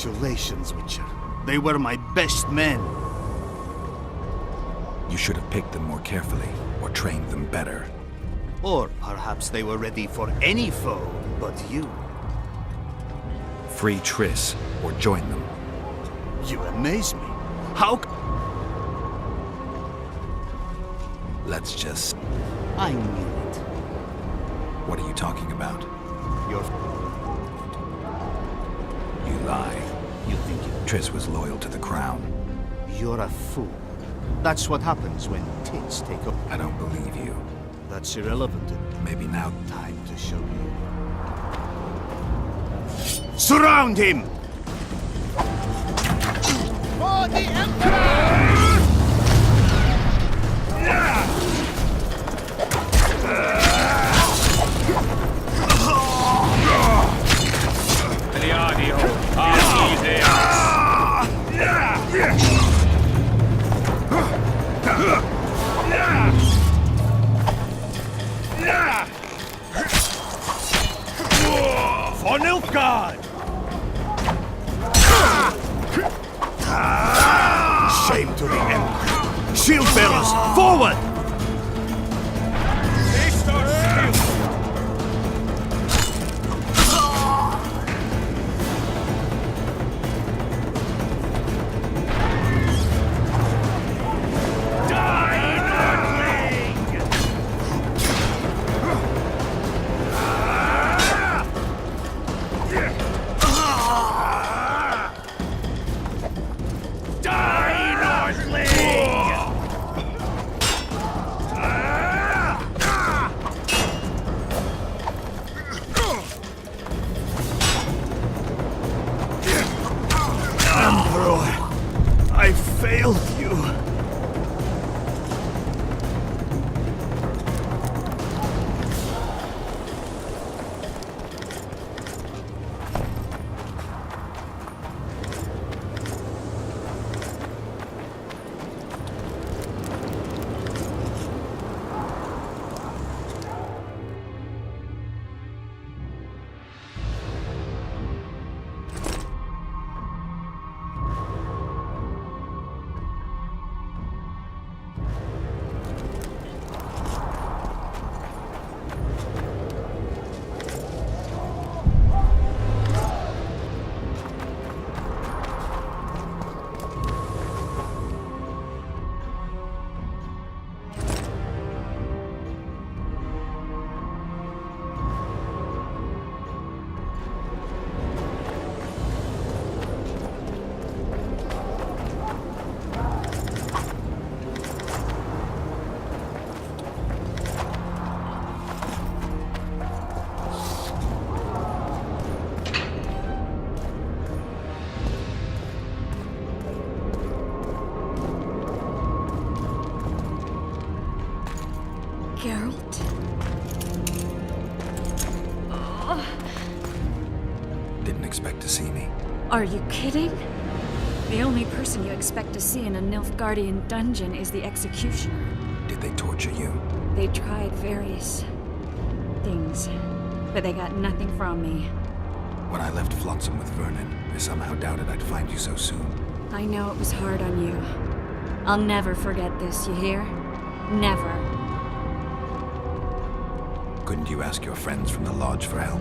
Congratulations, Witcher. They were my best men. You should have picked them more carefully, or trained them better. Or perhaps they were ready for any foe but you. Free Triss, or join them. You amaze me. How Let's just... I knew it. What are you talking about? You're... You lie. You think Triss was loyal to the crown. you're a fool. That's what happens when tits take over. I don't believe you. That's irrelevant. Maybe now... Time to show you. Surround him! For the Emperor! Eliadio, For Nilfgaard! Shame to the Emperor! Shield bearers, forward! I failed you. Geralt? Didn't expect to see me. Are you kidding? The only person you expect to see in a Nilfgaardian dungeon is the executioner. Did they torture you? They tried various things, but they got nothing from me. When I left Flotsam with Vernon, I somehow doubted I'd find you so soon. I know it was hard on you. I'll never forget this, you hear? Never. Couldn't you ask your friends from the Lodge for help?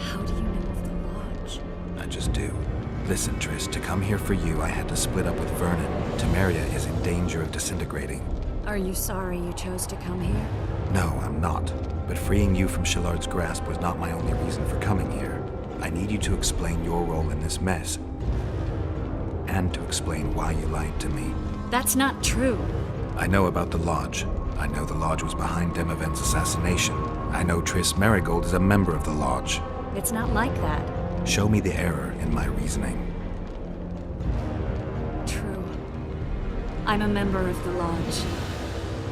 How do you know of the Lodge? I just do. Listen, Triss, to come here for you, I had to split up with Vernon. Temeria is in danger of disintegrating. Are you sorry you chose to come here? No, I'm not. But freeing you from Shillard's grasp was not my only reason for coming here. I need you to explain your role in this mess. And to explain why you lied to me. That's not true. I know about the Lodge. I know the Lodge was behind Demavend's assassination. I know Triss Merrigold is a member of the Lodge. It's not like that. Show me the error in my reasoning. True. I'm a member of the Lodge.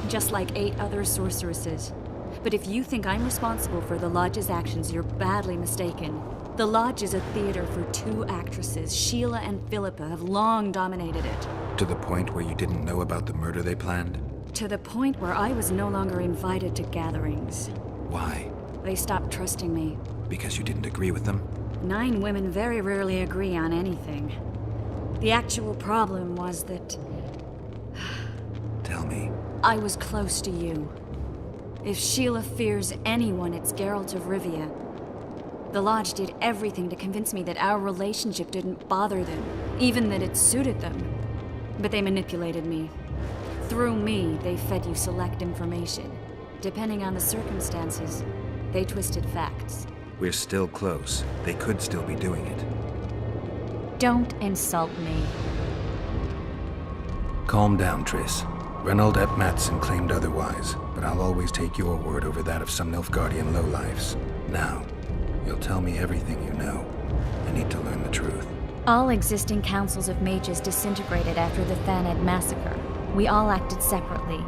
Just like 8 other sorceresses. But if you think I'm responsible for the Lodge's actions, you're badly mistaken. The Lodge is a theater for 2 actresses. Sheila and Philippa have long dominated it. To the point where you didn't know about the murder they planned? To the point where I was no longer invited to gatherings. Why? They stopped trusting me. Because you didn't agree with them? 9 women very rarely agree on anything. The actual problem was that Tell me. I was close to you. If Sheila fears anyone, it's Geralt of Rivia. The Lodge did everything to convince me that our relationship didn't bother them, even that it suited them. But they manipulated me. Through me, they fed you select information. Depending on the circumstances, they twisted facts. We're still close. They could still be doing it. Don't insult me. Calm down, Triss. Reynold Ep Matson claimed otherwise, but I'll always take your word over that of some Nilfgaardian lowlifes. Now, you'll tell me everything you know. I need to learn the truth. All existing councils of mages disintegrated after the Thaned massacre. We all acted separately.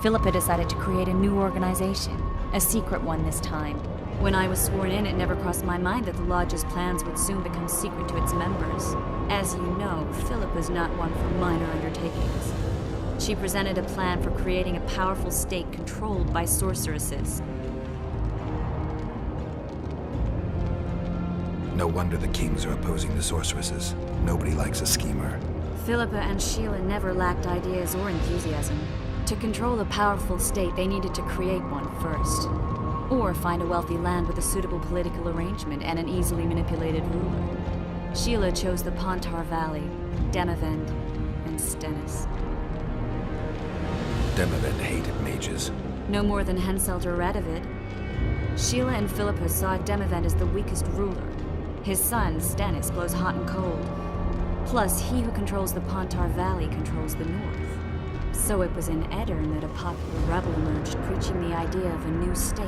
Philippa decided to create a new organization, a secret one this time. When I was sworn in, it never crossed my mind that the Lodge's plans would soon become secret to its members. As you know, Philippa's not one for minor undertakings. She presented a plan for creating a powerful state controlled by sorceresses. No wonder the kings are opposing the sorceresses. Nobody likes a schemer. Philippa and Sheila never lacked ideas or enthusiasm. To control a powerful state, they needed to create one first. Or find a wealthy land with a suitable political arrangement and an easily manipulated ruler. Sheila chose the Pontar Valley, Demavend, and Stennis. Demavend hated mages. No more than Henselt read of it. Sheila and Philippa saw Demavend as the weakest ruler. His son, Stennis, blows hot and cold. Plus, he who controls the Pontar Valley controls the north. So it was in Edirn that a popular rebel emerged, preaching the idea of a new state.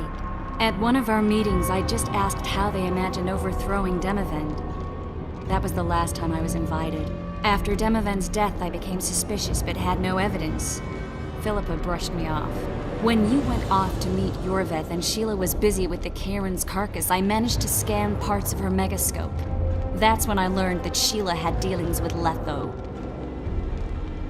At one of our meetings, I just asked how they imagined overthrowing Demavend. That was the last time I was invited. After Demavend's death, I became suspicious, but had no evidence. Philippa brushed me off. When you went off to meet Yorveth and Sheila was busy with the Karen's carcass, I managed to scan parts of her megascope. That's when I learned that Sheila had dealings with Letho.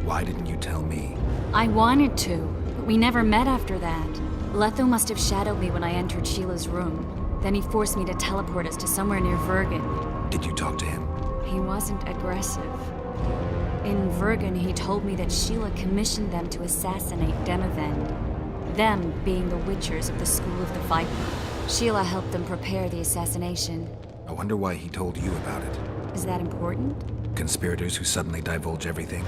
Why didn't you tell me? I wanted to, but we never met after that. Letho must have shadowed me when I entered Sheila's room. Then he forced me to teleport us to somewhere near Vergen. Did you talk to him? He wasn't aggressive. In Vergen, he told me that Sheila commissioned them to assassinate Demavend. Them being the Witchers of the School of the Viper. Sheila helped them prepare the assassination. I wonder why he told you about it. Is that important? Conspirators who suddenly divulge everything?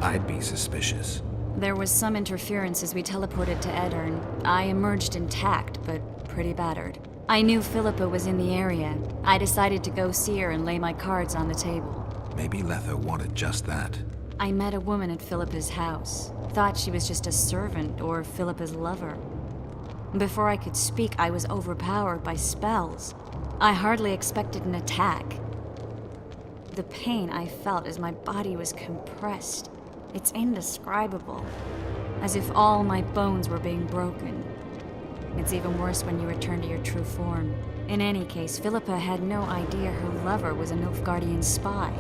I'd be suspicious. There was some interference as we teleported to Edirn. I emerged intact, but pretty battered. I knew Philippa was in the area. I decided to go see her and lay my cards on the table. Maybe Letho wanted just that. I met a woman at Philippa's house. Thought she was just a servant or Philippa's lover. Before I could speak, I was overpowered by spells. I hardly expected an attack. The pain I felt as my body was compressed. It's indescribable. As if all my bones were being broken. It's even worse when you return to your true form. In any case, Philippa had no idea her lover was a Nilfgaardian spy.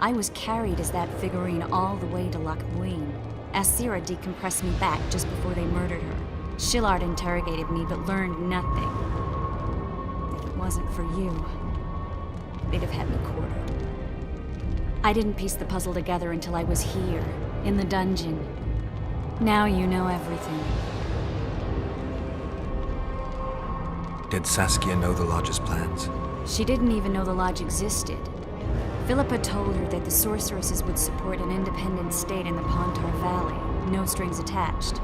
I was carried as that figurine all the way to Loch Muin. Asira decompressed me back just before they murdered her. Shillard interrogated me but learned nothing. If it wasn't for you, they'd have had me quartered. I didn't piece the puzzle together until I was here, in the dungeon. Now you know everything. Did Saskia know the Lodge's plans? She didn't even know the Lodge existed. Philippa told her that the sorceresses would support an independent state in the Pontar Valley, no strings attached.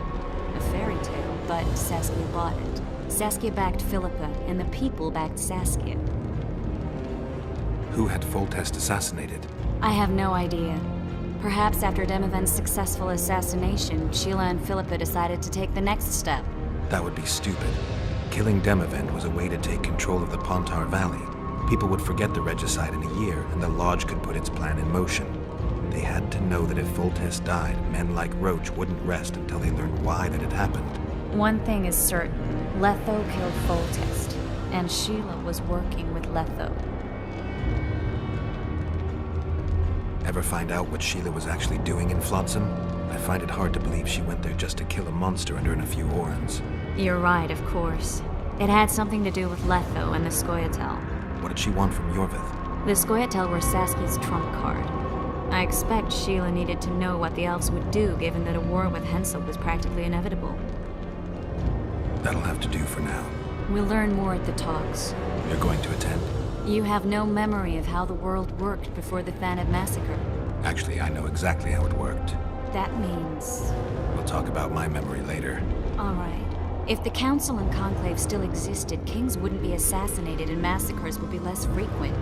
A fairy tale, but Saskia bought it. Saskia backed Philippa, and the people backed Saskia. Who had Foltest assassinated? I have no idea. Perhaps after Demavend's successful assassination, Sheila and Philippa decided to take the next step. That would be stupid. Killing Demavend was a way to take control of the Pontar Valley. People would forget the regicide in a year, and the Lodge could put its plan in motion. They had to know that if Foltest died, men like Roach wouldn't rest until they learned why that had happened. One thing is certain. Letho killed Foltest, and Sheila was working with Letho. Ever find out what Sheila was actually doing in Flotsam? I find it hard to believe she went there just to kill a monster and earn a few orans. You're right, of course. It had something to do with Letho and the Scoia'tael. What did she want from Yorvith? The Scoia'tael were Saskia's trump card. I expect Sheila needed to know what the elves would do, given that a war with Hensel was practically inevitable. That'll have to do for now. We'll learn more at the talks. You're going to attend? You have no memory of how the world worked before the Thanad massacre. Actually, I know exactly how it worked. That means... We'll talk about my memory later. All right. If the Council and Conclave still existed, kings wouldn't be assassinated and massacres would be less frequent.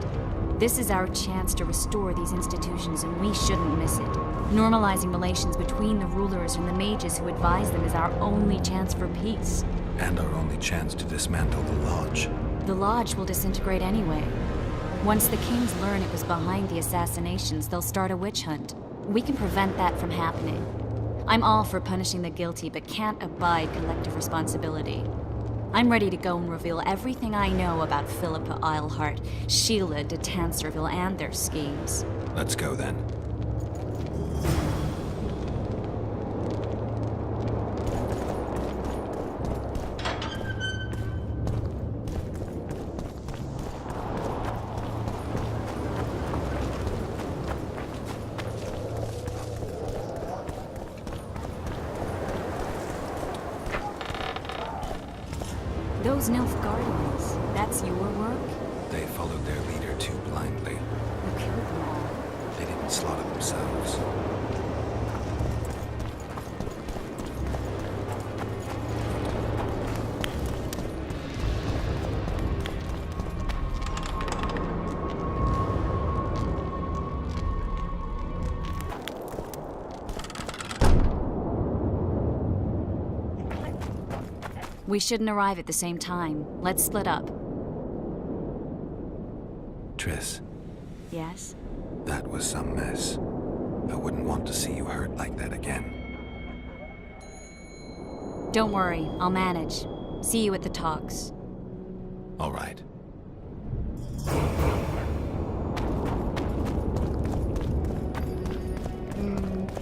This is our chance to restore these institutions, and we shouldn't miss it. Normalizing relations between the rulers and the mages who advise them is our only chance for peace. And our only chance to dismantle the Lodge. The Lodge will disintegrate anyway. Once the kings learn it was behind the assassinations, they'll start a witch hunt. We can prevent that from happening. I'm all for punishing the guilty, but can't abide collective responsibility. I'm ready to go and reveal everything I know about Philippa Eilhart, Sheila de Tanserville, and their schemes. Let's go then. Those Nilfgaardians, that's your work? They followed their leader too blindly. You killed them all. They didn't slaughter themselves. We shouldn't arrive at the same time. Let's split up. Triss, Yes? that was some mess. I wouldn't want to see you hurt like that again. Don't worry, I'll manage. See you at the talks. All right.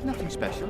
Nothing special.